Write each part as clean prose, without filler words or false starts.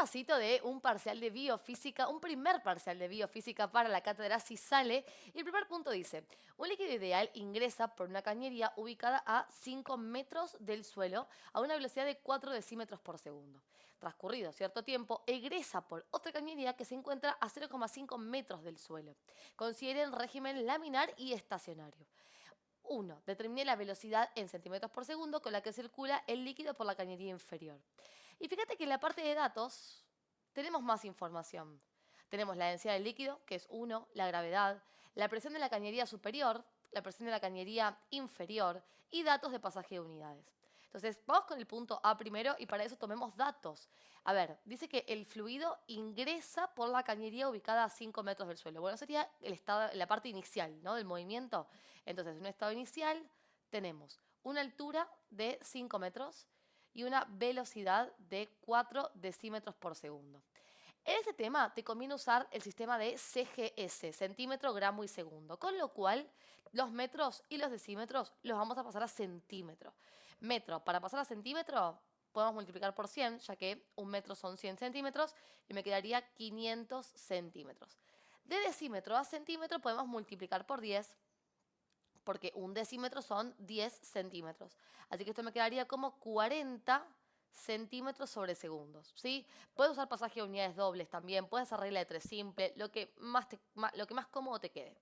pasito de un parcial de biofísica, un primer parcial de biofísica para la cátedra si sale. Y el primer punto dice, un líquido ideal ingresa por una cañería ubicada a 5 metros del suelo a una velocidad de 4 decímetros por segundo. Transcurrido cierto tiempo, egresa por otra cañería que se encuentra a 0,5 metros del suelo. Consideren régimen laminar y estacionario. 1. Determine la velocidad en centímetros por segundo con la que circula el líquido por la cañería inferior. Y fíjate que en la parte de datos tenemos más información. Tenemos la densidad del líquido, que es 1, la gravedad, la presión de la cañería superior, la presión de la cañería inferior y datos de pasaje de unidades. Entonces, vamos con el punto A primero y para eso tomemos datos. A ver, dice que el fluido ingresa por la cañería ubicada a 5 metros del suelo. Bueno, sería el estado, la parte inicial, ¿no?, del movimiento. Entonces, en un estado inicial tenemos una altura de 5 metros y una velocidad de 4 decímetros por segundo. En este tema te conviene usar el sistema de CGS, centímetro, gramo y segundo, con lo cual los metros y los decímetros los vamos a pasar a centímetro. Metro, para pasar a centímetro, podemos multiplicar por 100, ya que un metro son 100 centímetros, y me quedaría 500 centímetros. De decímetro a centímetro podemos multiplicar por 10, porque un decímetro son 10 centímetros. Así que esto me quedaría como 40 centímetros sobre segundos, ¿sí? Puedes usar pasaje de unidades dobles también, puedes hacer regla de 3 simple, lo que más cómodo te quede.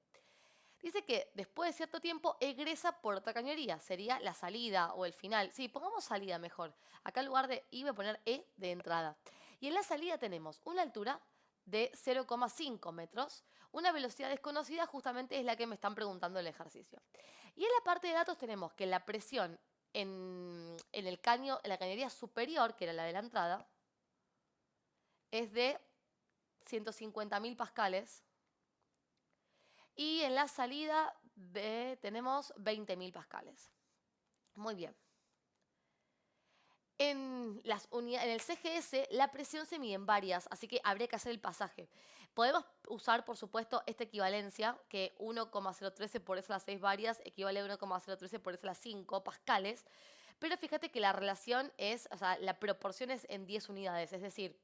Dice que después de cierto tiempo egresa por otra cañería, sería la salida o el final. Sí, pongamos salida mejor. Acá en lugar de I voy a poner E de entrada. Y en la salida tenemos una altura de 0,5 metros, una velocidad desconocida justamente es la que me están preguntando en el ejercicio. Y en la parte de datos tenemos que la presión en el caño, en la cañería superior, que era la de la entrada, es de 150.000 pascales. Y en la salida tenemos 20.000 pascales. Muy bien. En el CGS la presión se mide en varias, así que habría que hacer el pasaje. Podemos usar, por supuesto, esta equivalencia, que 1,013 por eso las 6 varias equivale a 1,013 por eso las 5 pascales. Pero fíjate que la relación es, o sea, la proporción es en 10 unidades, es decir,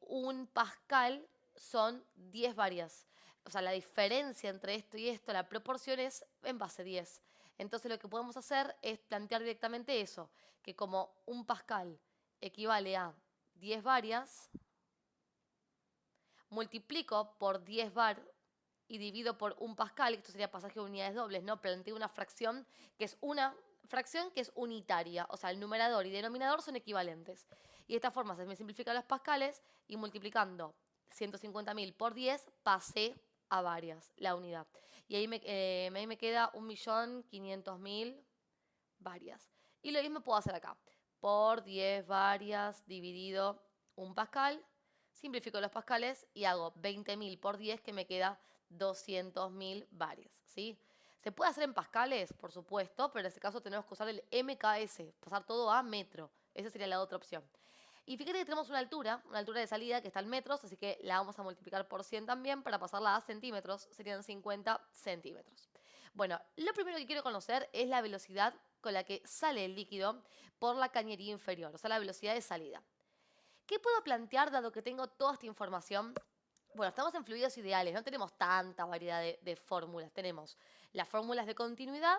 un pascal son 10 varias. O sea, la diferencia entre esto y esto, la proporción es en base 10. Entonces lo que podemos hacer es plantear directamente eso, que como un pascal equivale a 10 varias, multiplico por 10 bar y divido por un pascal, esto sería pasaje de unidades dobles, ¿no? Planteo una fracción que es unitaria, o sea, el numerador y denominador son equivalentes. Y de esta forma se me simplifican los pascales y multiplicando 150.000 por 10 pasé a varias la unidad. Y ahí me queda 1.500.000 varias. Y lo mismo puedo hacer acá. Por 10 varias dividido un pascal. Simplifico los pascales y hago 20.000 por 10 que me queda 200.000 varias, ¿sí? Se puede hacer en pascales, por supuesto, pero en este caso tenemos que usar el MKS, pasar todo a metro. Esa sería la otra opción. Y fíjate que tenemos una altura de salida que está en metros, así que la vamos a multiplicar por 100 también para pasarla a centímetros, serían 50 centímetros. Bueno, lo primero que quiero conocer es la velocidad con la que sale el líquido por la cañería inferior, o sea, la velocidad de salida. ¿Qué puedo plantear dado que tengo toda esta información? Bueno, estamos en fluidos ideales, no tenemos tanta variedad de fórmulas. Tenemos las fórmulas de continuidad,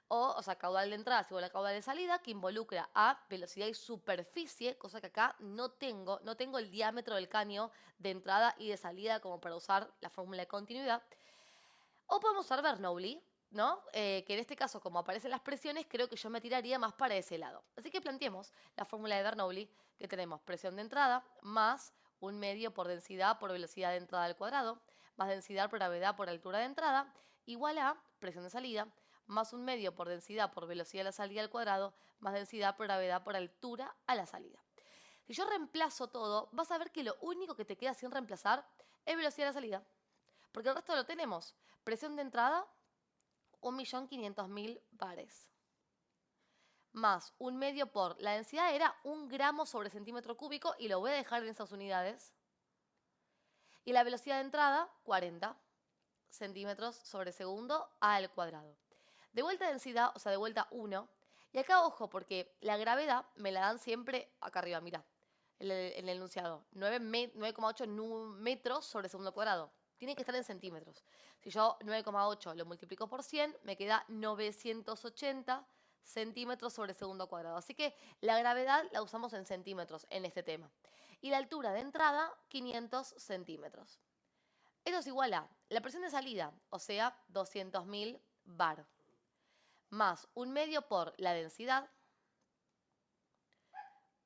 o sea, caudal de entrada igual a caudal de salida, que involucra a velocidad y superficie, cosa que acá no tengo. No tengo el diámetro del caño de entrada y de salida como para usar la fórmula de continuidad. O podemos usar Bernoulli, ¿no? Que en este caso, como aparecen las presiones, creo que yo me tiraría más para ese lado. Así que planteemos la fórmula de Bernoulli, que tenemos presión de entrada más un medio por densidad por velocidad de entrada al cuadrado, más densidad por gravedad por altura de entrada, igual a presión de salida, más un medio por densidad por velocidad de la salida al cuadrado, más densidad por gravedad por altura a la salida. Si yo reemplazo todo, vas a ver que lo único que te queda sin reemplazar es velocidad de la salida. Porque el resto lo tenemos. Presión de entrada, 1.500.000 bares. Más un medio por, la densidad era 1 gramo sobre centímetro cúbico y lo voy a dejar en esas unidades. Y la velocidad de entrada, 40 centímetros sobre segundo al cuadrado. De vuelta densidad, o sea, de vuelta 1. Y acá ojo, porque la gravedad me la dan siempre acá arriba, mira. en el enunciado. 9,8 metros sobre segundo cuadrado. Tiene que estar en centímetros. Si yo 9,8 lo multiplico por 100, me queda 980 centímetros sobre segundo cuadrado. Así que la gravedad la usamos en centímetros en este tema. Y la altura de entrada, 500 centímetros. Esto es igual a la presión de salida, o sea, 200.000 bar, más 1/2 por la densidad,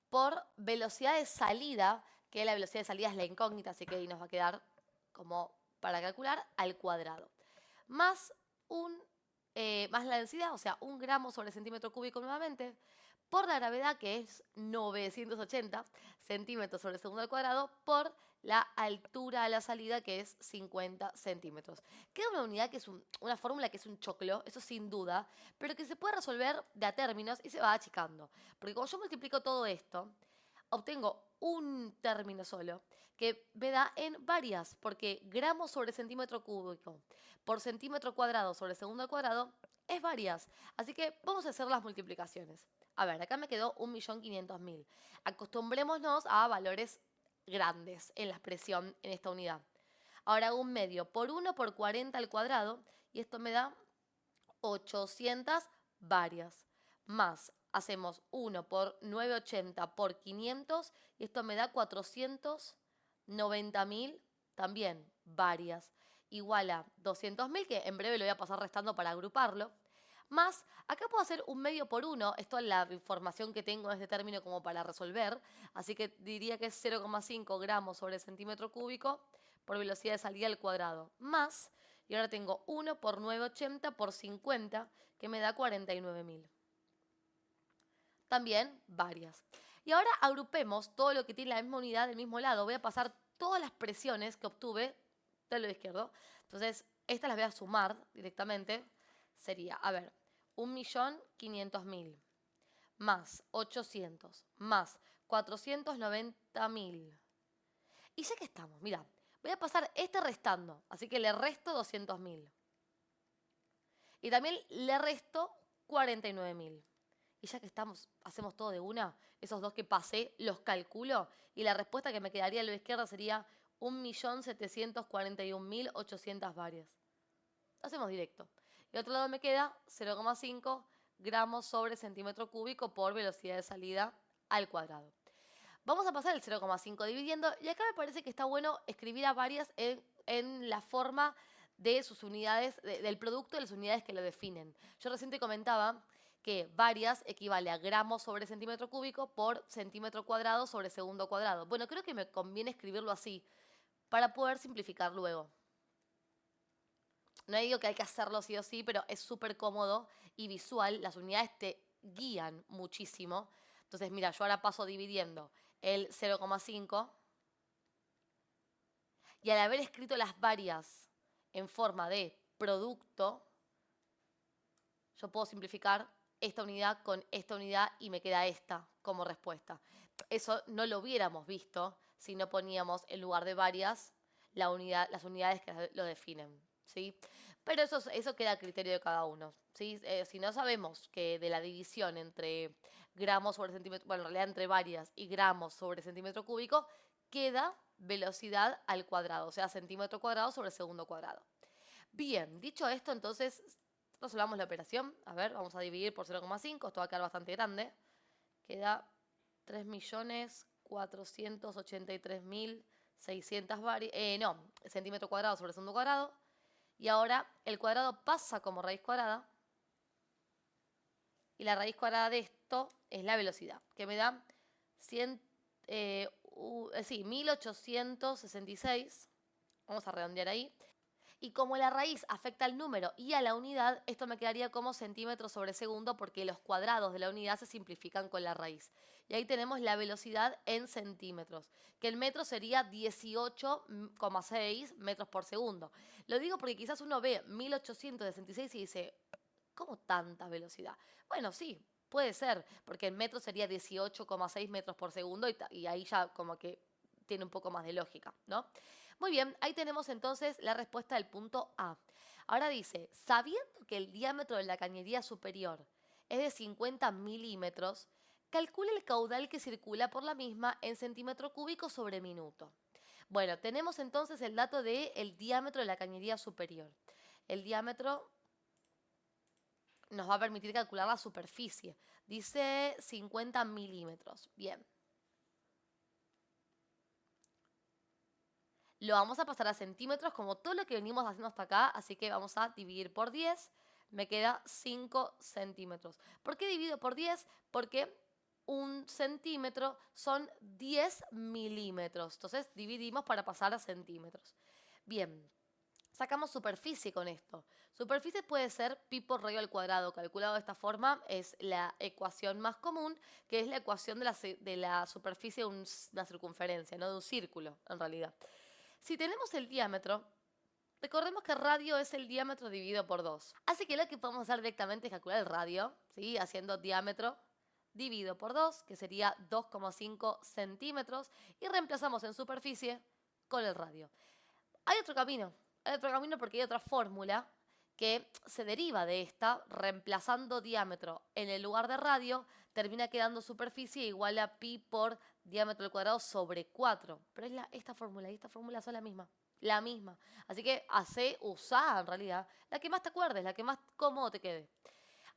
por velocidad de salida, que la velocidad de salida es la incógnita, así que ahí nos va a quedar como para calcular, al cuadrado. Más la densidad, o sea, 1 gramo sobre centímetro cúbico nuevamente, por la gravedad, que es 980 centímetros sobre segundo al cuadrado, por la altura a la salida, que es 50 centímetros. Queda una unidad que es una fórmula que es un choclo, eso sin duda, pero que se puede resolver de a términos y se va achicando. Porque como yo multiplico todo esto, obtengo un término solo que me da en varias, porque gramos sobre centímetro cúbico por centímetro cuadrado sobre segundo al cuadrado es varias. Así que vamos a hacer las multiplicaciones. A ver, acá me quedó 1.500.000. Acostumbrémonos a valores grandes en la expresión en esta unidad. Ahora hago 1/2 por 1 por 40 al cuadrado y esto me da 800 varias. Más hacemos 1 por 980 por 500 y esto me da 490.000 también varias. Igual a 200.000, que en breve lo voy a pasar restando para agruparlo. Más, acá puedo hacer 1/2 por 1, esto es la información que tengo en este término como para resolver, así que diría que es 0,5 gramos sobre centímetro cúbico por velocidad de salida al cuadrado. Más, y ahora tengo 1 por 980 por 50, que me da 49.000. También varias. Y ahora agrupemos todo lo que tiene la misma unidad del mismo lado. Voy a pasar todas las presiones que obtuve del lado izquierdo. Entonces, estas las voy a sumar directamente. Sería, a ver, 1.500.000 más 800 más 490.000. Y ya que estamos, mira, voy a pasar este restando, así que le resto 200.000. Y también le resto 49.000. Y ya que estamos, hacemos todo de una, esos dos que pasé los calculo y la respuesta que me quedaría a la izquierda sería 1.741.800 varias. Hacemos directo. Y otro lado me queda 0,5 gramos sobre centímetro cúbico por velocidad de salida al cuadrado. Vamos a pasar el 0,5 dividiendo y acá me parece que está bueno escribir a varias en la forma de sus unidades, del producto de las unidades que lo definen. Yo recién te comentaba que varias equivale a gramos sobre centímetro cúbico por centímetro cuadrado sobre segundo cuadrado. Bueno, creo que me conviene escribirlo así para poder simplificar luego. No digo que hay que hacerlo sí o sí, pero es súper cómodo y visual. Las unidades te guían muchísimo. Entonces, mira, yo ahora paso dividiendo el 0,5 y al haber escrito las varias en forma de producto, yo puedo simplificar esta unidad con esta unidad y me queda esta como respuesta. Eso no lo hubiéramos visto si no poníamos en lugar de varias las unidades que lo definen, ¿sí? Pero eso queda a criterio de cada uno, ¿sí? Si no sabemos que de la división entre gramos sobre centímetro, bueno, en realidad entre varias y gramos sobre centímetro cúbico, queda velocidad al cuadrado, o sea, centímetro cuadrado sobre segundo cuadrado. Bien, dicho esto, entonces resolvamos la operación. A ver, vamos a dividir por 0,5, esto va a quedar bastante grande. Queda 3.483.600 centímetros cuadrados sobre segundo cuadrado. Y ahora el cuadrado pasa como raíz cuadrada. Y la raíz cuadrada de esto es la velocidad, que me da 1.866. Vamos a redondear ahí. Y como la raíz afecta al número y a la unidad, esto me quedaría como centímetros sobre segundo porque los cuadrados de la unidad se simplifican con la raíz. Y ahí tenemos la velocidad en centímetros, que el metro sería 18,6 metros por segundo. Lo digo porque quizás uno ve 1866 y dice, ¿cómo tanta velocidad? Bueno, sí, puede ser, porque el metro sería 18,6 metros por segundo y ahí ya como que tiene un poco más de lógica, ¿no? Muy bien, ahí tenemos entonces la respuesta del punto A. Ahora dice, sabiendo que el diámetro de la cañería superior es de 50 milímetros, Calcule el caudal que circula por la misma en centímetro cúbico sobre minuto. Bueno, tenemos entonces el dato del diámetro de la cañería superior. El diámetro nos va a permitir calcular la superficie. Dice 50 milímetros. Bien. Lo vamos a pasar a centímetros como todo lo que venimos haciendo hasta acá, así que vamos a dividir por 10, me queda 5 centímetros. ¿Por qué divido por 10? Porque un centímetro son 10 milímetros, entonces dividimos para pasar a centímetros. Bien, sacamos superficie con esto. Superficie puede ser pi por radio al cuadrado, calculado de esta forma, es la ecuación más común, que es la ecuación de la superficie de una circunferencia, no de un círculo, en realidad. Si tenemos el diámetro, recordemos que radio es el diámetro dividido por 2. Así que lo que podemos hacer directamente es calcular el radio, ¿sí? Haciendo diámetro dividido por 2, que sería 2,5 centímetros, y reemplazamos en superficie con el radio. Hay otro camino porque hay otra fórmula que se deriva de esta, reemplazando diámetro en el lugar de radio, termina quedando superficie igual a pi por diámetro al cuadrado sobre 4. Pero es esta fórmula y esta fórmula son la misma. Así que usá en realidad la que más te acuerdes, la que más cómodo te quede.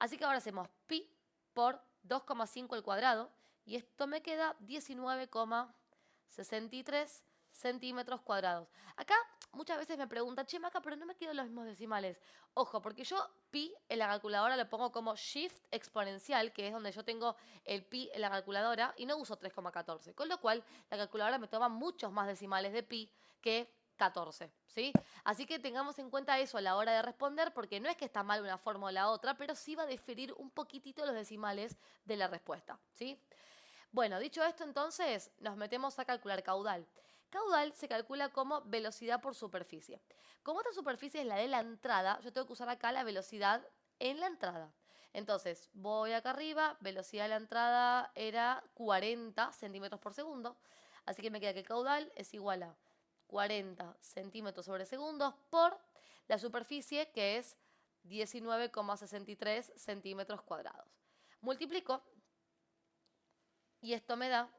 Así que ahora hacemos pi por 2,5 al cuadrado y esto me queda 19,63 centímetros cuadrados. Acá muchas veces me preguntan, che, Maca, pero no me quedan los mismos decimales. Ojo, porque yo pi en la calculadora lo pongo como shift exponencial, que es donde yo tengo el pi en la calculadora, y no uso 3,14. Con lo cual, la calculadora me toma muchos más decimales de pi que 14, ¿sí? Así que tengamos en cuenta eso a la hora de responder, porque no es que está mal una forma o la otra, pero sí va a diferir un poquitito los decimales de la respuesta, ¿sí? Bueno, dicho esto, entonces nos metemos a calcular caudal. Caudal se calcula como velocidad por superficie. Como esta superficie es la de la entrada, yo tengo que usar acá la velocidad en la entrada. Entonces, voy acá arriba, velocidad de la entrada era 40 centímetros por segundo, así que me queda que el caudal es igual a 40 centímetros sobre segundos por la superficie, que es 19,63 centímetros cuadrados. Multiplico y esto me da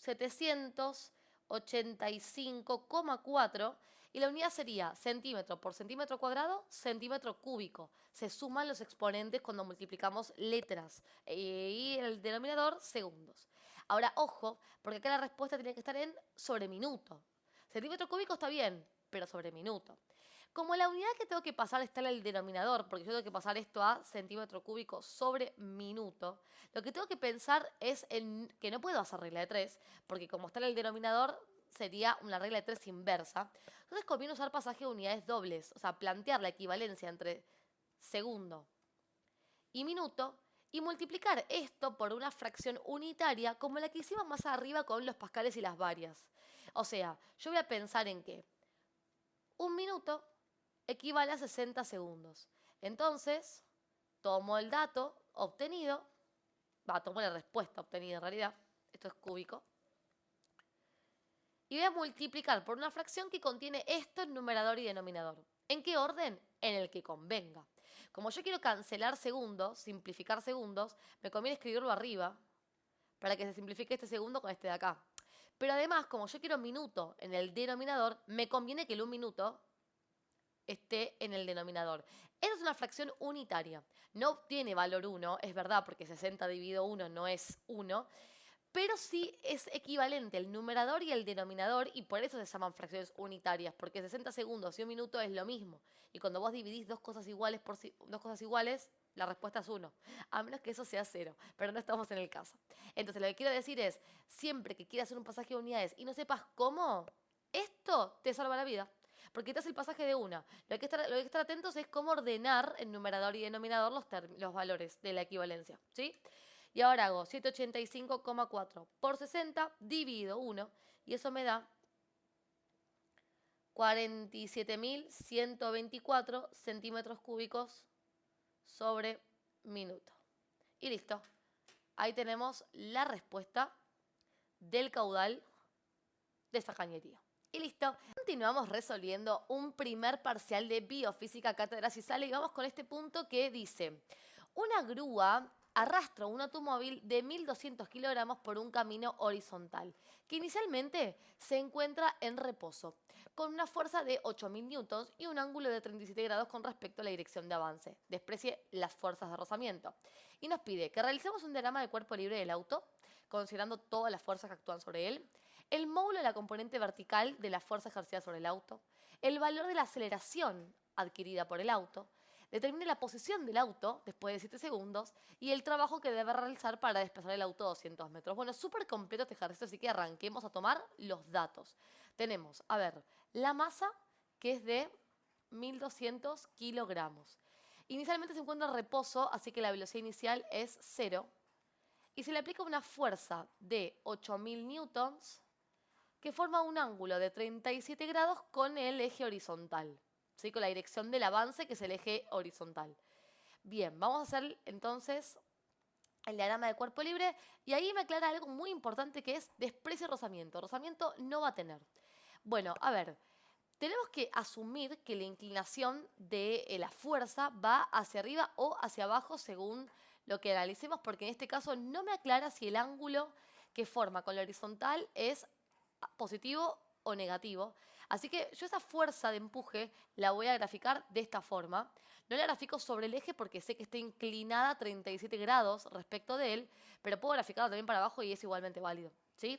785,4 y la unidad sería centímetro por centímetro cuadrado, centímetro cúbico. Se suman los exponentes cuando multiplicamos letras y en el denominador segundos. Ahora, ojo, porque acá la respuesta tiene que estar en sobre minuto. Centímetro cúbico está bien, pero sobre minuto. Como la unidad que tengo que pasar está en el denominador, porque yo tengo que pasar esto a centímetro cúbico sobre minuto, lo que tengo que pensar es en que no puedo hacer regla de 3, porque como está en el denominador sería una regla de 3 inversa. Entonces conviene usar pasaje de unidades dobles, o sea, plantear la equivalencia entre segundo y minuto y multiplicar esto por una fracción unitaria como la que hicimos más arriba con los pascales y las varias. O sea, yo voy a pensar en que un minuto equivale a 60 segundos. Entonces, tomo el dato obtenido, tomo la respuesta obtenida en realidad, esto es cúbico, y voy a multiplicar por una fracción que contiene esto en numerador y denominador. ¿En qué orden? En el que convenga. Como yo quiero cancelar segundos, simplificar segundos, me conviene escribirlo arriba para que se simplifique este segundo con este de acá. Pero además, como yo quiero minuto en el denominador, me conviene que el 1 minuto esté en el denominador. Esa es una fracción unitaria. No tiene valor 1, es verdad, porque 60 dividido 1 no es 1, pero sí es equivalente el numerador y el denominador y por eso se llaman fracciones unitarias, porque 60 segundos y 1 minuto es lo mismo. Y cuando vos dividís dos cosas iguales por dos cosas iguales, la respuesta es 1, a menos que eso sea 0, pero no estamos en el caso. Entonces lo que quiero decir es, siempre que quieras hacer un pasaje de unidades y no sepas cómo, esto te salva la vida. Porque te hace el pasaje de una. Lo que hay que estar atentos es cómo ordenar en numerador y denominador los valores de la equivalencia, ¿sí? Y ahora hago 785,4 por 60 dividido 1 y eso me da 47.124 centímetros cúbicos sobre minuto. Y listo. Ahí tenemos la respuesta del caudal de esta cañería. Y listo. Continuamos resolviendo un primer parcial de biofísica cátedra Cisale y vamos con este punto que dice: una grúa arrastro un automóvil de 1.200 kilogramos por un camino horizontal, que inicialmente se encuentra en reposo, con una fuerza de 8.000 newtons y un ángulo de 37 grados con respecto a la dirección de avance. Desprecie las fuerzas de rozamiento. Y nos pide que realicemos un diagrama de cuerpo libre del auto, considerando todas las fuerzas que actúan sobre él, el módulo de la componente vertical de la fuerza ejercida sobre el auto, el valor de la aceleración adquirida por el auto, determine la posición del auto después de 7 segundos y el trabajo que debe realizar para desplazar el auto 200 metros. Bueno, súper completo este ejercicio, así que arranquemos a tomar los datos. Tenemos, a ver, la masa que es de 1.200 kilogramos. Inicialmente se encuentra en reposo, así que la velocidad inicial es 0. Y se le aplica una fuerza de 8.000 newtons que forma un ángulo de 37 grados con el eje horizontal. ¿Sí? Con la dirección del avance, que es el eje horizontal. Bien, vamos a hacer entonces el diagrama de cuerpo libre y ahí me aclara algo muy importante que es desprecio rozamiento. Rozamiento no va a tener. Bueno, a ver, tenemos que asumir que la inclinación de la fuerza va hacia arriba o hacia abajo según lo que analicemos, porque en este caso no me aclara si el ángulo que forma con la horizontal es positivo o negativo. Así que yo esa fuerza de empuje la voy a graficar de esta forma. No la grafico sobre el eje porque sé que está inclinada 37 grados respecto de él, pero puedo graficarlo también para abajo y es igualmente válido, ¿sí?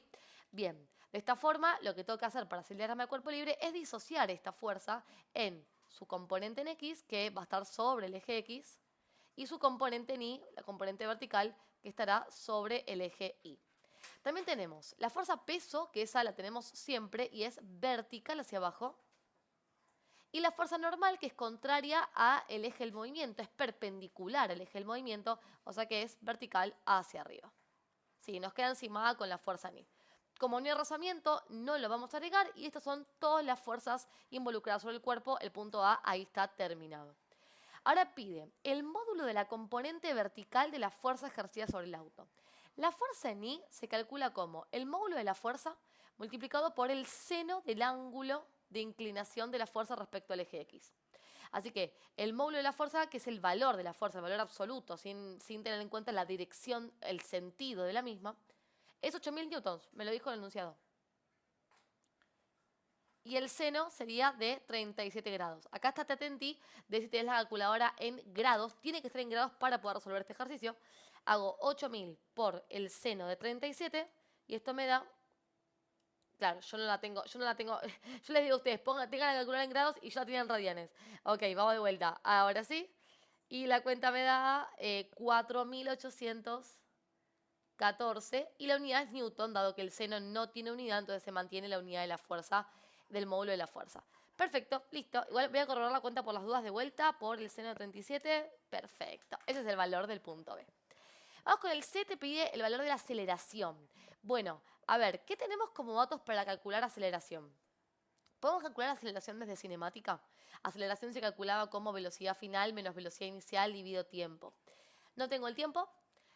Bien, de esta forma lo que tengo que hacer para hacer el diagrama de cuerpo libre es disociar esta fuerza en su componente en X, que va a estar sobre el eje X, y su componente en Y, la componente vertical, que estará sobre el eje Y. También tenemos la fuerza peso, que esa la tenemos siempre y es vertical hacia abajo. Y la fuerza normal, que es contraria al eje del movimiento, es perpendicular al eje del movimiento, o sea que es vertical hacia arriba. Sí, nos queda encima con la fuerza ni. Como no hay rozamiento, no lo vamos a agregar y estas son todas las fuerzas involucradas sobre el cuerpo. El punto A ahí está terminado. Ahora pide el módulo de la componente vertical de la fuerza ejercida sobre el auto. La fuerza en I se calcula como el módulo de la fuerza multiplicado por el seno del ángulo de inclinación de la fuerza respecto al eje X. Así que el módulo de la fuerza, que es el valor de la fuerza, el valor absoluto, sin tener en cuenta la dirección, el sentido de la misma, es 8.000 newtons, me lo dijo el enunciado. Y el seno sería de 37 grados. Acá estate atenti de si tenés la calculadora en grados. Tiene que estar en grados para poder resolver este ejercicio. Hago 8.000 por el seno de 37 y esto me da... Claro, yo no la tengo. Yo les digo a ustedes, tengan la calculadora en grados y yo la tenía en radianes. Ok, vamos de vuelta. Ahora sí. Y la cuenta me da 4.814 y la unidad es newton, dado que el seno no tiene unidad, entonces se mantiene la unidad de la fuerza del módulo de la fuerza. Perfecto, listo. Igual voy a corroborar la cuenta por las dudas de vuelta, por el seno de 37. Perfecto, ese es el valor del punto B. Vamos con el C, te pide el valor de la aceleración. Bueno, a ver, ¿qué tenemos como datos para calcular aceleración? ¿Podemos calcular aceleración desde cinemática? Aceleración se calculaba como velocidad final menos velocidad inicial dividido tiempo. No tengo el tiempo,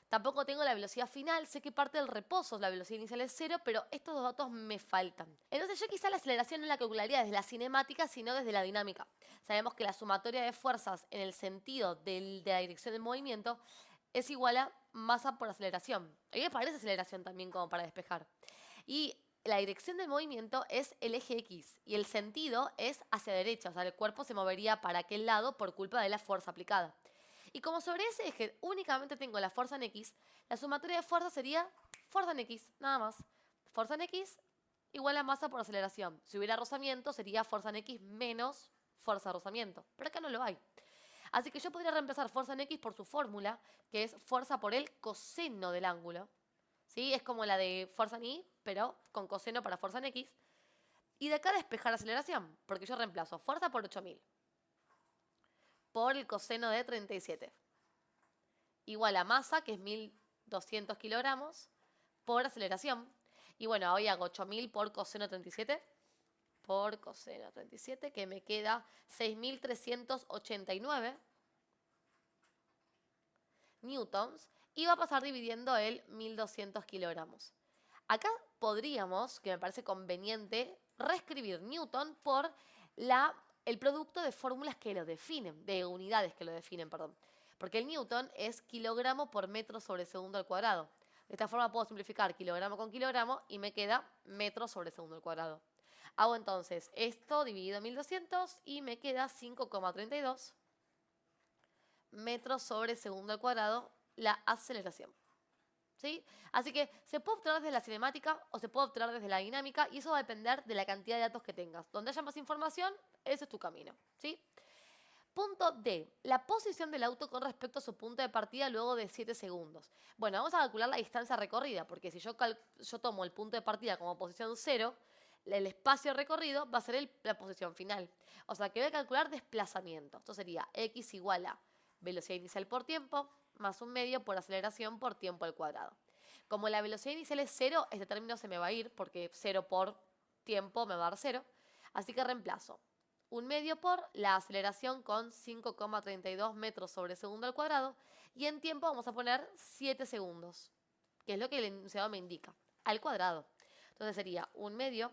tampoco tengo la velocidad final, sé que parte del reposo la velocidad inicial es 0, pero estos dos datos me faltan. Entonces yo quizá la aceleración no la calcularía desde la cinemática, sino desde la dinámica. Sabemos que la sumatoria de fuerzas en el sentido de la dirección del movimiento es igual a masa por aceleración. A mí me parece aceleración también como para despejar. Y la dirección del movimiento es el eje X y el sentido es hacia derecha, o sea, el cuerpo se movería para aquel lado por culpa de la fuerza aplicada. Y como sobre ese eje únicamente tengo la fuerza en X, la sumatoria de fuerza sería fuerza en X, nada más. Fuerza en X igual a masa por aceleración. Si hubiera rozamiento sería fuerza en X menos fuerza de rozamiento, pero acá no lo hay. Así que yo podría reemplazar fuerza en X por su fórmula, que es fuerza por el coseno del ángulo. ¿Sí? Es como la de fuerza en Y, pero con coseno para fuerza en X. Y de acá despejar aceleración, porque yo reemplazo fuerza por 8.000 por el coseno de 37. Igual a masa, que es 1.200 kilogramos, por aceleración. Y bueno, hoy hago 8.000 por coseno 37, por coseno 37, que me queda 6.389 newtons. Y va a pasar dividiendo el 1.200 kilogramos. Acá podríamos, que me parece conveniente, reescribir newton por el producto de fórmulas que lo definen, de unidades que lo definen, perdón. porque el newton es kilogramo por metro sobre segundo al cuadrado. De esta forma puedo simplificar kilogramo con kilogramo y me queda metro sobre segundo al cuadrado. Hago entonces esto dividido en 1200 y me queda 5,32 metros sobre segundo al cuadrado la aceleración. ¿Sí? Así que se puede obtener desde la cinemática o se puede obtener desde la dinámica y eso va a depender de la cantidad de datos que tengas. Donde haya más información, ese es tu camino. ¿Sí? Punto D. La posición del auto con respecto a su punto de partida luego de 7 segundos. Bueno, vamos a calcular la distancia recorrida, porque si yo tomo el punto de partida como posición 0, el espacio recorrido va a ser la posición final. O sea que voy a calcular desplazamiento. Esto sería x igual a velocidad inicial por tiempo más un medio por aceleración por tiempo al cuadrado. Como la velocidad inicial es 0, este término se me va a ir porque 0 por tiempo me va a dar 0. Así que reemplazo un medio por la aceleración con 5,32 metros sobre segundo al cuadrado y en tiempo vamos a poner 7 segundos, que es lo que el enunciado me indica, al cuadrado. Entonces sería un medio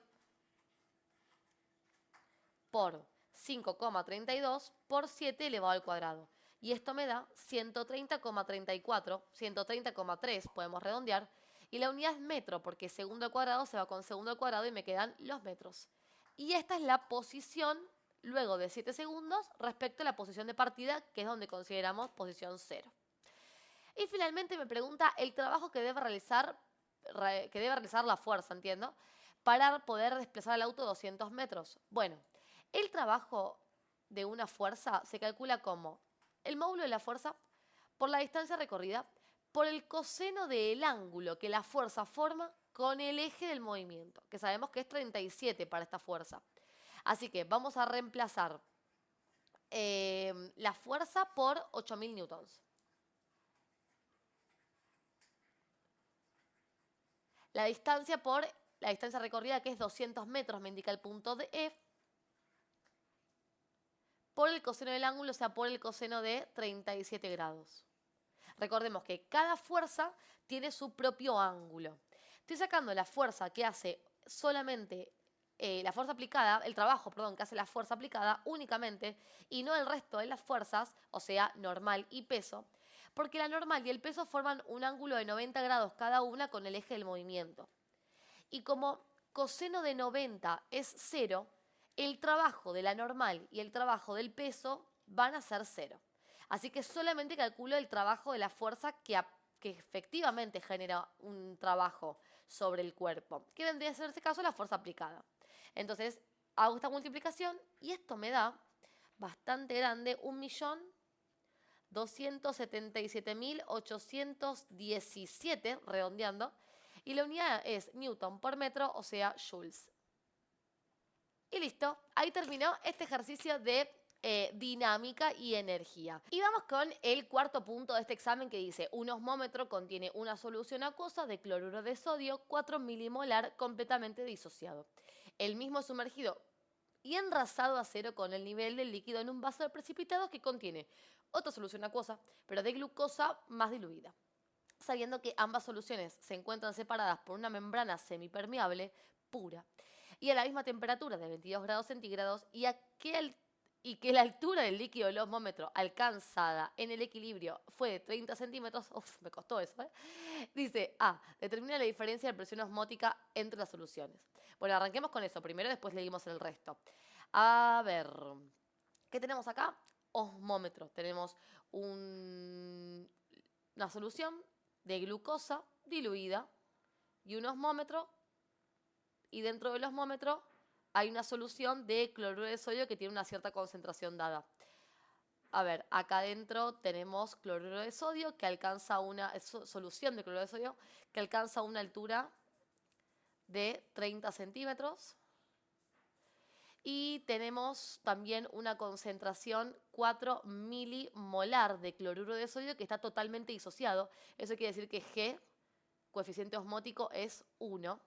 por 5,32 por 7 elevado al cuadrado. Y esto me da 130,34, 130,3 podemos redondear. Y la unidad es metro, porque segundo al cuadrado se va con segundo al cuadrado y me quedan los metros. Y esta es la posición luego de 7 segundos respecto a la posición de partida, que es donde consideramos posición 0. Y finalmente me pregunta el trabajo que debe realizar la fuerza, entiendo, para poder desplazar el auto 200 metros. Bueno, el trabajo de una fuerza se calcula como el módulo de la fuerza por la distancia recorrida por el coseno del ángulo que la fuerza forma con el eje del movimiento, que sabemos que es 37 para esta fuerza. Así que vamos a reemplazar la fuerza por 8.000 newtons. La distancia por la distancia recorrida, que es 200 metros, me indica el punto de E, por el coseno del ángulo, o sea, por el coseno de 37 grados. Recordemos que cada fuerza tiene su propio ángulo. Estoy sacando la fuerza que hace solamente la fuerza aplicada, el trabajo, perdón, que hace la fuerza aplicada únicamente y no el resto de las fuerzas, o sea, normal y peso, porque la normal y el peso forman un ángulo de 90 grados cada una con el eje del movimiento. Y como coseno de 90 es 0, el trabajo de la normal y el trabajo del peso van a ser 0. Así que solamente calculo el trabajo de la fuerza que efectivamente genera un trabajo sobre el cuerpo, que vendría a ser en este caso la fuerza aplicada. Entonces hago esta multiplicación y esto me da bastante grande, 1.277.817, redondeando, y la unidad es newton por metro, o sea, joules. Y listo, ahí terminó este ejercicio de dinámica y energía. Y vamos con el cuarto punto de este examen que dice: un osmómetro contiene una solución acuosa de cloruro de sodio 4 milimolar completamente disociado. El mismo es sumergido y enrasado a cero con el nivel del líquido en un vaso de precipitados que contiene otra solución acuosa, pero de glucosa más diluida. Sabiendo que ambas soluciones se encuentran separadas por una membrana semipermeable pura y a la misma temperatura de 22 grados centígrados y que la altura del líquido del osmómetro alcanzada en el equilibrio fue de 30 centímetros, me costó eso, dice A, determina la diferencia de presión osmótica entre las soluciones. Bueno, arranquemos con eso primero, después leímos el resto. A ver, ¿qué tenemos acá? Osmómetro. Tenemos una solución de glucosa diluida y un osmómetro, y dentro del osmómetro hay una solución de cloruro de sodio que tiene una cierta concentración dada. A ver, acá adentro tenemos cloruro de sodio que alcanza solución de cloruro de sodio que alcanza una altura de 30 centímetros. Y tenemos también una concentración 4 milimolar de cloruro de sodio que está totalmente disociado. Eso quiere decir que G, coeficiente osmótico, es 1.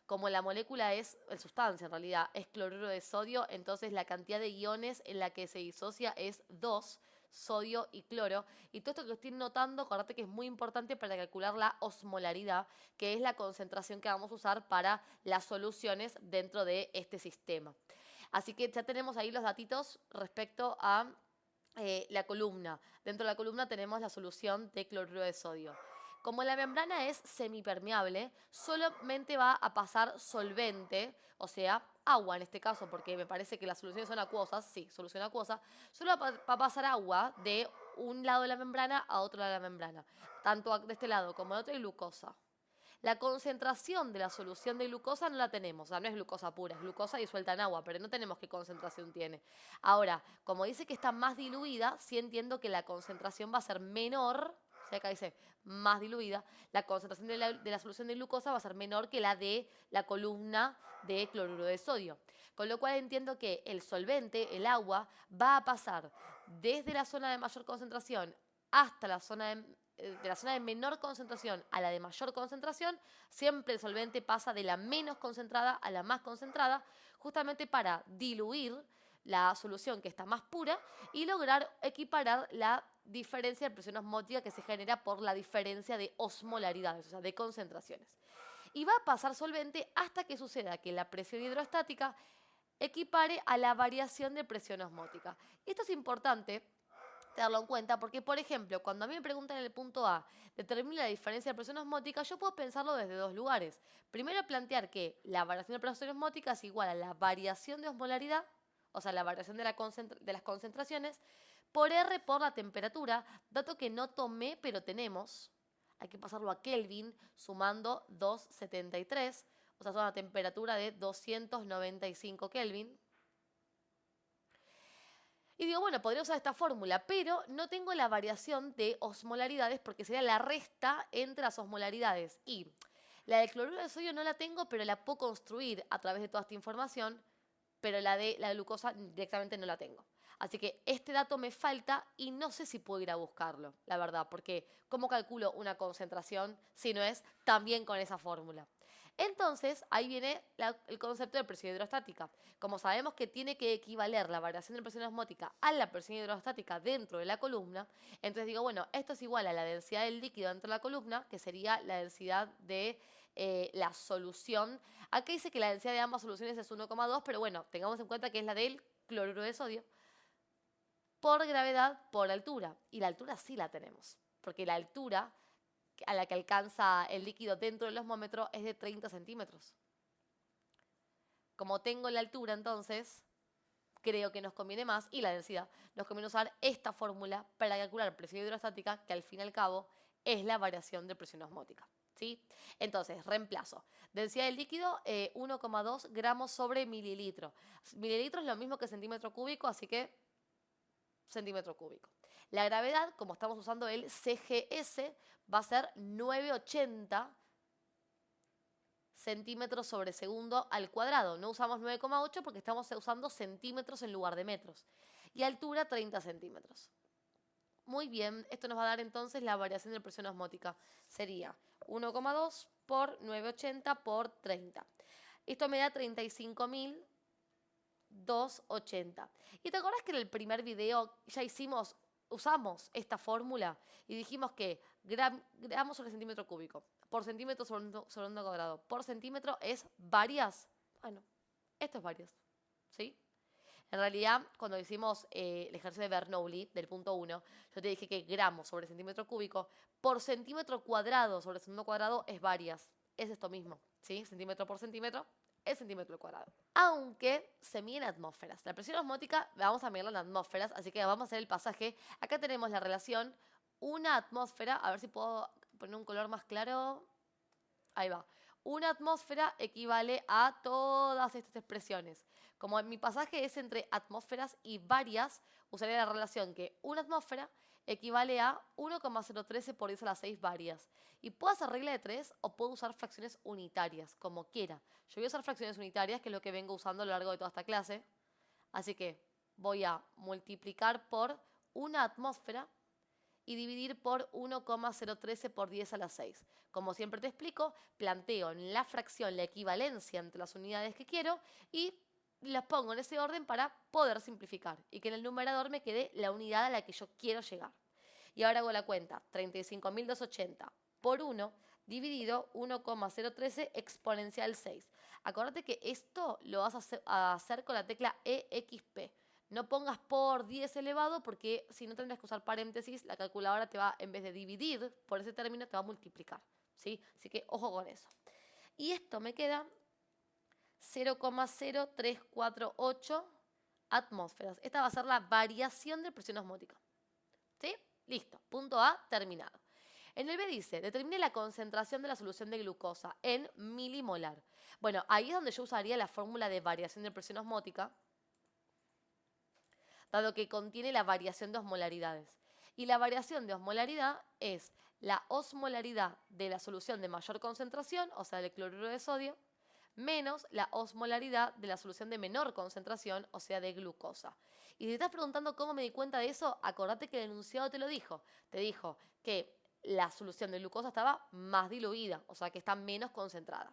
Como la molécula es, la sustancia en realidad, es cloruro de sodio, entonces la cantidad de iones en la que se disocia es 2, sodio y cloro. Y todo esto que estoy notando, acordate que es muy importante para calcular la osmolaridad, que es la concentración que vamos a usar para las soluciones dentro de este sistema. Así que ya tenemos ahí los datitos respecto a la columna. Dentro de la columna tenemos la solución de cloruro de sodio. Como la membrana es semipermeable, solamente va a pasar solvente, o sea, agua en este caso, porque me parece que las soluciones son acuosas, sí, solución acuosa, solo va a pasar agua de un lado de la membrana a otro lado de la membrana, tanto de este lado como de otro hay glucosa. La concentración de la solución de glucosa no la tenemos, o sea, no es glucosa pura, es glucosa disuelta en agua, pero no tenemos qué concentración tiene. Ahora, como dice que está más diluida, sí entiendo que la concentración va a ser menor, o sea, acá dice más diluida, la concentración de la solución de glucosa va a ser menor que la de la columna de cloruro de sodio. Con lo cual entiendo que el solvente, el agua, va a pasar desde la zona de mayor concentración hasta de la zona de menor concentración a la de mayor concentración, siempre el solvente pasa de la menos concentrada a la más concentrada, justamente para diluir la solución que está más pura y lograr equiparar la diferencia de presión osmótica que se genera por la diferencia de osmolaridades, o sea, de concentraciones. Y va a pasar solvente hasta que suceda que la presión hidrostática equipare a la variación de presión osmótica. Y esto es importante tenerlo en cuenta porque, por ejemplo, cuando a mí me preguntan en el punto A, determina la diferencia de presión osmótica, yo puedo pensarlo desde dos lugares. Primero, plantear que la variación de presión osmótica es igual a la variación de osmolaridad, o sea, la variación de las concentraciones, por R por la temperatura, dato que no tomé, pero tenemos. Hay que pasarlo a Kelvin sumando 273, o sea, es una temperatura de 295 Kelvin. Y digo, bueno, podría usar esta fórmula, pero no tengo la variación de osmolaridades porque sería la resta entre las osmolaridades. Y la del cloruro de sodio no la tengo, pero la puedo construir a través de toda esta información, pero la de la glucosa directamente no la tengo. Así que este dato me falta y no sé si puedo ir a buscarlo, la verdad, porque ¿cómo calculo una concentración si no es también con esa fórmula? Entonces, ahí viene el concepto de presión hidrostática. Como sabemos que tiene que equivaler la variación de presión osmótica a la presión hidrostática dentro de la columna, entonces digo, bueno, esto es igual a la densidad del líquido dentro de la columna, que sería la densidad de la solución. Aquí dice que la densidad de ambas soluciones es 1,2, pero bueno, tengamos en cuenta que es la del cloruro de sodio por gravedad por altura. Y la altura sí la tenemos, porque la altura a la que alcanza el líquido dentro del osmómetro es de 30 centímetros. Como tengo la altura, entonces, creo que nos conviene más, y la densidad, nos conviene usar esta fórmula para calcular presión hidrostática, que al fin y al cabo es la variación de presión osmótica. ¿Sí? Entonces, reemplazo. Densidad del líquido, 1,2 gramos sobre mililitro. Mililitro es lo mismo que centímetro cúbico, así que centímetro cúbico. La gravedad, como estamos usando el CGS, va a ser 980 centímetros sobre segundo al cuadrado. No usamos 9,8 porque estamos usando centímetros en lugar de metros. Y altura 30 centímetros. Muy bien, esto nos va a dar entonces la variación de presión osmótica. Sería 1,2 por 980 por 30. Esto me da 35.280. ¿Y te acordás que en el primer video ya usamos esta fórmula y dijimos que gramos sobre centímetro cúbico por centímetro sobre un cuadrado por centímetro es varias? Bueno, esto es varias, ¿sí? En realidad, cuando hicimos el ejercicio de Bernoulli del punto 1, yo te dije que gramos sobre centímetro cúbico por centímetro cuadrado sobre segundo cuadrado es varias. Es esto mismo, ¿sí? Centímetro por centímetro es centímetro al cuadrado. Aunque se mide en atmósferas. La presión osmótica la vamos a medirla en atmósferas, así que vamos a hacer el pasaje. Acá tenemos la relación una atmósfera, a ver si puedo poner un color más claro. Ahí va. Una atmósfera equivale a todas estas expresiones. Como mi pasaje es entre atmósferas y varias, usaré la relación que una atmósfera equivale a 1,013 por 10 a la 6 varias. Y puedo hacer regla de 3 o puedo usar fracciones unitarias, como quiera. Yo voy a usar fracciones unitarias, que es lo que vengo usando a lo largo de toda esta clase. Así que voy a multiplicar por una atmósfera y dividir por 1,013 por 10 a la 6. Como siempre te explico, planteo en la fracción la equivalencia entre las unidades que quiero y las pongo en ese orden para poder simplificar y que en el numerador me quede la unidad a la que yo quiero llegar. Y ahora hago la cuenta, 35.280 por 1 dividido 1,013 exponencial 6. Acordate que esto lo vas a hacer con la tecla EXP. No pongas por 10 elevado porque si no tendrás que usar paréntesis, la calculadora te va, en vez de dividir por ese término, te va a multiplicar, ¿sí? Así que ojo con eso. Y esto me queda 0,0348 atmósferas. Esta va a ser la variación de presión osmótica. ¿Sí? Listo. Punto A, terminado. En el B dice, determine la concentración de la solución de glucosa en milimolar. Bueno, ahí es donde yo usaría la fórmula de variación de presión osmótica, dado que contiene la variación de osmolaridades. Y la variación de osmolaridad es la osmolaridad de la solución de mayor concentración, o sea, del cloruro de sodio, menos la osmolaridad de la solución de menor concentración, o sea, de glucosa. Y si te estás preguntando cómo me di cuenta de eso, acordate que el enunciado te lo dijo. Te dijo que la solución de glucosa estaba más diluida, o sea, que está menos concentrada.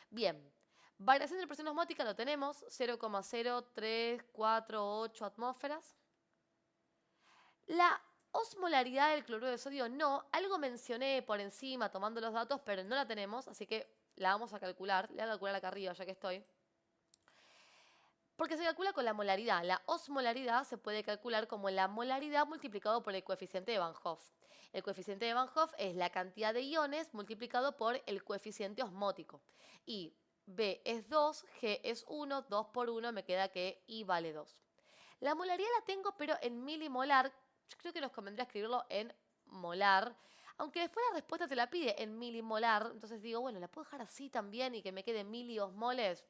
Bien, variación de presión osmótica lo tenemos, 0,0348 atmósferas. La osmolaridad del cloruro de sodio no, algo mencioné por encima tomando los datos, pero no la tenemos, así que la vamos a calcular. Le voy a calcular acá arriba ya que estoy. Porque se calcula con la molaridad. La osmolaridad se puede calcular como la molaridad multiplicado por el coeficiente de Van Hoff. El coeficiente de Van Hoff es la cantidad de iones multiplicado por el coeficiente osmótico. Y B es 2, G es 1, 2 por 1 me queda que I vale 2. La molaridad la tengo pero en milimolar. Yo creo que nos convendría escribirlo en molar. Aunque después la respuesta te la pide en milimolar. Entonces digo, bueno, la puedo dejar así también y que me quede miliosmoles.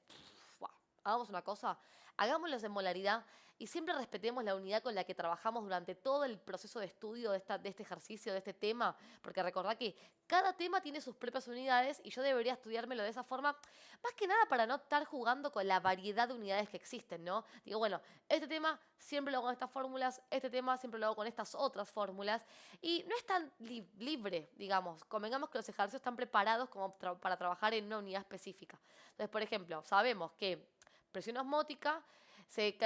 Hagamos una cosa, hagámoslos en molaridad y siempre respetemos la unidad con la que trabajamos durante todo el proceso de estudio de este ejercicio, de este tema, porque recordá que cada tema tiene sus propias unidades y yo debería estudiármelo de esa forma, más que nada para no estar jugando con la variedad de unidades que existen, ¿no? Digo, bueno, este tema siempre lo hago con estas fórmulas, este tema siempre lo hago con estas otras fórmulas y no es tan libre, digamos, convengamos que los ejercicios están preparados como para trabajar en una unidad específica. Entonces, por ejemplo, sabemos que presión osmótica, en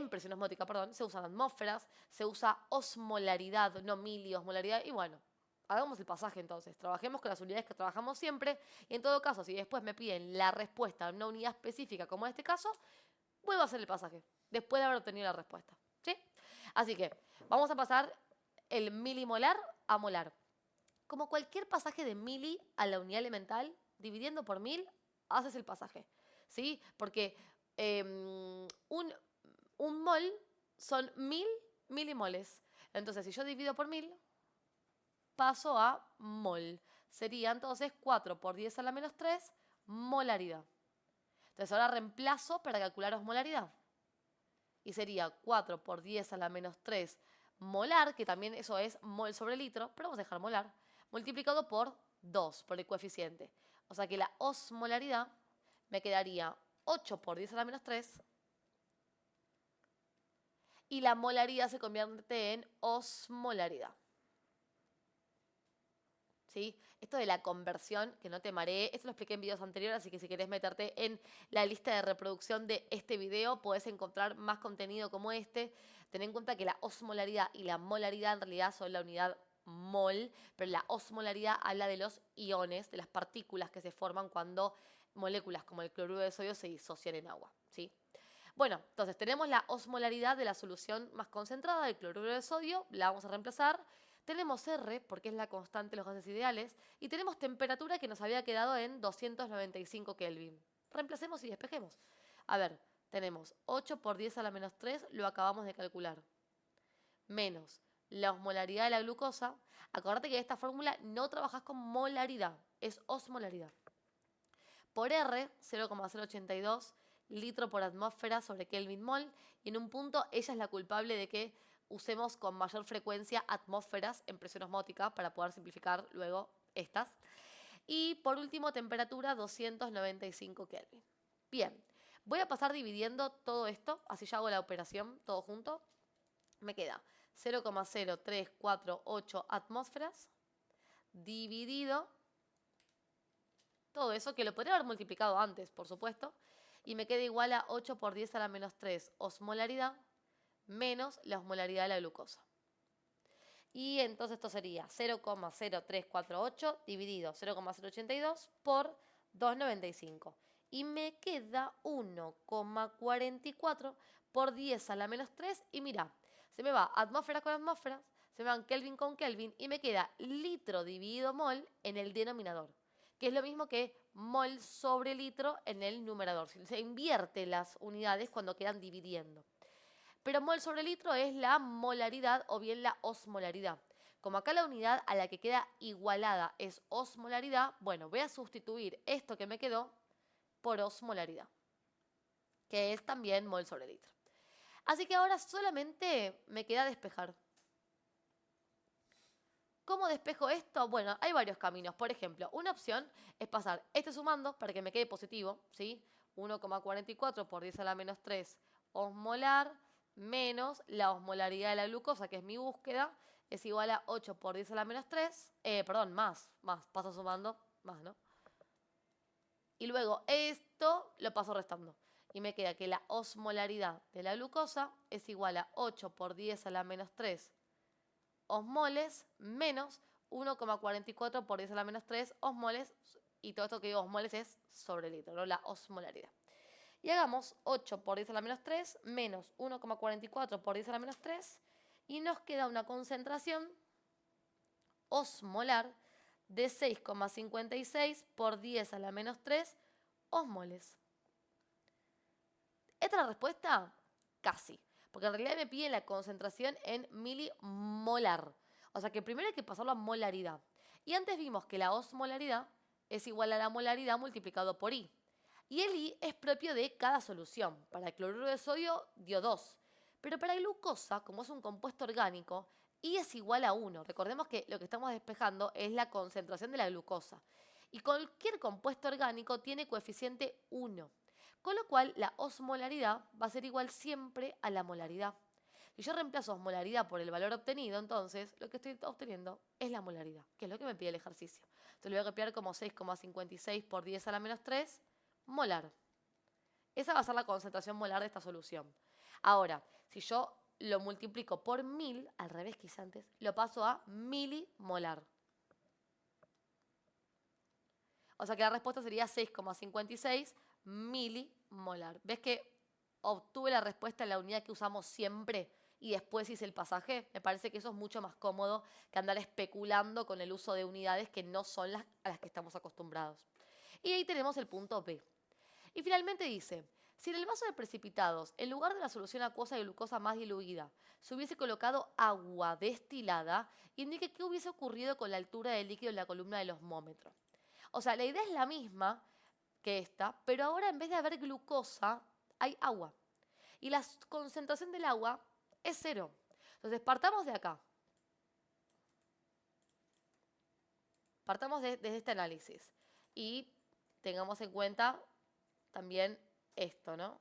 presión osmótica, perdón, se usan atmósferas, se usa osmolaridad, no miliosmolaridad, y bueno, hagamos el pasaje entonces, trabajemos con las unidades que trabajamos siempre, y en todo caso, si después me piden la respuesta en una unidad específica, como en este caso, vuelvo a hacer el pasaje, después de haber obtenido la respuesta, ¿sí? Así que, vamos a pasar el milimolar a molar. Como cualquier pasaje de mili a la unidad elemental, dividiendo por 1000, haces el pasaje, ¿sí? Porque un mol son 1000 milimoles. Entonces, si yo divido por 1000, paso a mol. Sería entonces 4 por 10 a la menos 3, molaridad. Entonces, ahora reemplazo para calcular osmolaridad. Y sería 4 por 10 a la menos 3 molar, que también eso es mol sobre litro, pero vamos a dejar molar, multiplicado por 2, por el coeficiente. O sea que la osmolaridad me quedaría 8 por 10 a la menos 3 y la molaridad se convierte en osmolaridad. ¿Sí? Esto de la conversión, que no te mareé, esto lo expliqué en videos anteriores, así que si querés meterte en la lista de reproducción de este video, podés encontrar más contenido como este. Ten en cuenta que la osmolaridad y la molaridad en realidad son la unidad mol, pero la osmolaridad habla de los iones, de las partículas que se forman cuando moléculas como el cloruro de sodio se disocian en agua, ¿sí? Bueno, entonces tenemos la osmolaridad de la solución más concentrada del cloruro de sodio, la vamos a reemplazar. Tenemos R, porque es la constante de los gases ideales, y tenemos temperatura que nos había quedado en 295 Kelvin. Reemplacemos y despejemos. A ver, tenemos 8 por 10 a la menos 3, lo acabamos de calcular, menos la osmolaridad de la glucosa. Acordate que en esta fórmula no trabajas con molaridad, es osmolaridad. Por R, 0,082 litro por atmósfera sobre Kelvin mol, y en un punto ella es la culpable de que usemos con mayor frecuencia atmósferas en presión osmótica para poder simplificar luego estas. Y por último, temperatura 295 Kelvin. Bien, voy a pasar dividiendo todo esto, así ya hago la operación todo junto. Me queda 0,0348 atmósferas dividido todo eso, que lo podría haber multiplicado antes, por supuesto, y me queda igual a 8 por 10 a la menos 3 osmolaridad menos la osmolaridad de la glucosa. Y entonces esto sería 0,0348 dividido 0,082 por 295. y me queda 1,44 por 10 a la menos 3 y mira, se me va atmósfera con atmósfera, se me van Kelvin con Kelvin y me queda litro dividido mol en el denominador, que es lo mismo que mol sobre litro en el numerador. Se invierte las unidades cuando quedan dividiendo. Pero mol sobre litro es la molaridad o bien la osmolaridad. Como acá la unidad a la que queda igualada es osmolaridad, bueno, voy a sustituir esto que me quedó por osmolaridad, que es también mol sobre litro. Así que ahora solamente me queda despejar. ¿Cómo despejo esto? Bueno, hay varios caminos. Por ejemplo, una opción es pasar este sumando para que me quede positivo, ¿sí? 1,44 por 10 a la menos 3 osmolar menos la osmolaridad de la glucosa, que es mi búsqueda, es igual a 8 por 10 a la menos 3, más, paso sumando, más, ¿no? Y luego esto lo paso restando. Y me queda que la osmolaridad de la glucosa es igual a 8 por 10 a la menos 3 osmoles menos 1,44 por 10 a la menos 3 osmoles, y todo esto que digo osmoles es sobre litro, ¿no? La osmolaridad. Y hagamos 8 por 10 a la menos 3 menos 1,44 por 10 a la menos 3 y nos queda una concentración osmolar de 6,56 por 10 a la menos 3 osmoles. ¿Esta es la respuesta? Casi. Porque en realidad me piden la concentración en milimolar. O sea que primero hay que pasarlo a molaridad. Y antes vimos que la osmolaridad es igual a la molaridad multiplicado por I. Y el I es propio de cada solución. Para el cloruro de sodio dio 2. Pero para glucosa, como es un compuesto orgánico, I es igual a 1. Recordemos que lo que estamos despejando es la concentración de la glucosa. Y cualquier compuesto orgánico tiene coeficiente 1. Con lo cual, la osmolaridad va a ser igual siempre a la molaridad. Si yo reemplazo osmolaridad por el valor obtenido, entonces lo que estoy obteniendo es la molaridad, que es lo que me pide el ejercicio. Entonces lo voy a copiar como 6,56 por 10 a la menos 3 molar. Esa va a ser la concentración molar de esta solución. Ahora, si yo lo multiplico por 1000, al revés que hice antes, lo paso a milimolar. O sea que la respuesta sería 6,56 milimolar. ¿Ves que obtuve la respuesta en la unidad que usamos siempre y después hice el pasaje? Me parece que eso es mucho más cómodo que andar especulando con el uso de unidades que no son las a las que estamos acostumbrados. Y ahí tenemos el punto B. Y finalmente dice, si en el vaso de precipitados, en lugar de la solución acuosa de glucosa más diluida, se hubiese colocado agua destilada, indique qué hubiese ocurrido con la altura del líquido en la columna del osmómetro. O sea, la idea es la misma que esta, pero ahora en vez de haber glucosa, hay agua. Y la concentración del agua es 0. Entonces, partamos de acá. Partamos desde este análisis. Y tengamos en cuenta también esto, ¿no?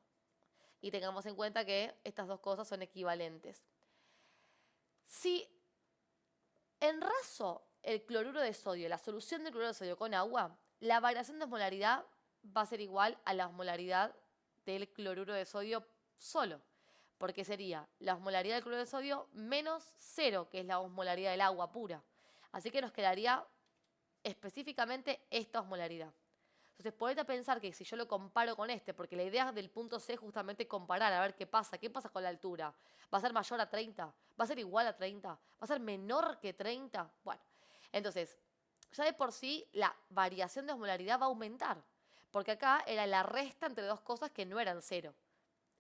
Y tengamos en cuenta que estas dos cosas son equivalentes. Si enraso el cloruro de sodio, la solución del cloruro de sodio con agua, la variación de osmolaridad va a ser igual a la osmolaridad del cloruro de sodio solo, porque sería la osmolaridad del cloruro de sodio menos 0, que es la osmolaridad del agua pura. Así que nos quedaría específicamente esta osmolaridad. Entonces, ponete a pensar que si yo lo comparo con este, porque la idea del punto C es justamente comparar, a ver qué pasa con la altura. ¿Va a ser mayor a 30? ¿Va a ser igual a 30? ¿Va a ser menor que 30? Bueno, entonces, ya de por sí la variación de osmolaridad va a aumentar, porque acá era la resta entre dos cosas que no eran 0.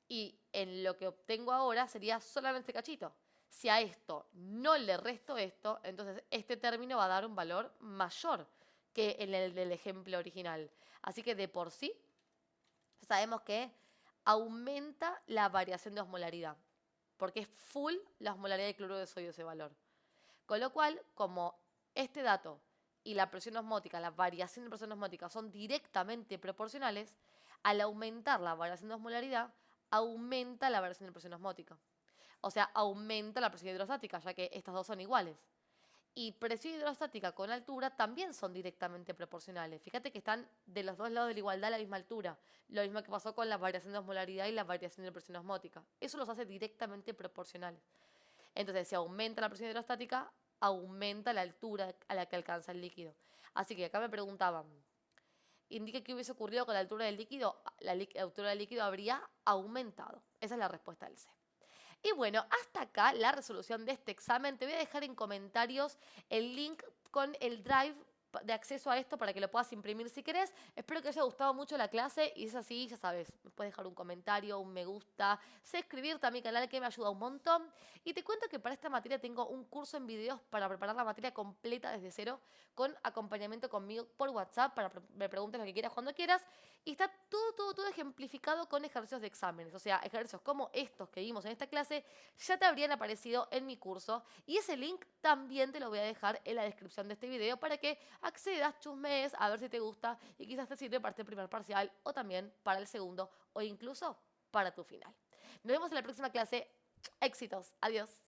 Y en lo que obtengo ahora sería solamente cachito. Si a esto no le resto esto, entonces este término va a dar un valor mayor que en el del ejemplo original. Así que de por sí sabemos que aumenta la variación de osmolaridad, porque es full la osmolaridad de cloruro de sodio ese valor. Con lo cual, como este dato y la presión osmótica, la variación de presión osmótica son directamente proporcionales, al aumentar la variación de osmolaridad, aumenta la variación de presión osmótica. O sea, aumenta la presión hidrostática, ya que estas dos son iguales. Y presión hidrostática con altura también son directamente proporcionales. Fíjate que están de los dos lados de la igualdad a la misma altura. Lo mismo que pasó con la variación de osmolaridad y la variación de presión osmótica. Eso los hace directamente proporcionales. Entonces, si aumenta la presión hidrostática, aumenta la altura a la que alcanza el líquido. Así que acá me preguntaban, indique qué hubiese ocurrido con la altura del líquido. La altura del líquido habría aumentado. Esa es la respuesta del C. Y bueno, hasta acá la resolución de este examen. Te voy a dejar en comentarios el link con el Drive de acceso a esto para que lo puedas imprimir si querés. Espero que te haya gustado mucho la clase y si es así, ya sabes, me puedes dejar un comentario, un me gusta, sé escribirte a mi canal que me ayuda un montón. Y te cuento que para esta materia tengo un curso en videos para preparar la materia completa desde cero con acompañamiento conmigo por WhatsApp para que me preguntes lo que quieras cuando quieras. Y está todo ejemplificado con ejercicios de exámenes. O sea, ejercicios como estos que vimos en esta clase ya te habrían aparecido en mi curso. Y ese link también te lo voy a dejar en la descripción de este video para que accedas, chusmees, a ver si te gusta y quizás te sirve para este primer parcial o también para el segundo o incluso para tu final. Nos vemos en la próxima clase. Éxitos. Adiós.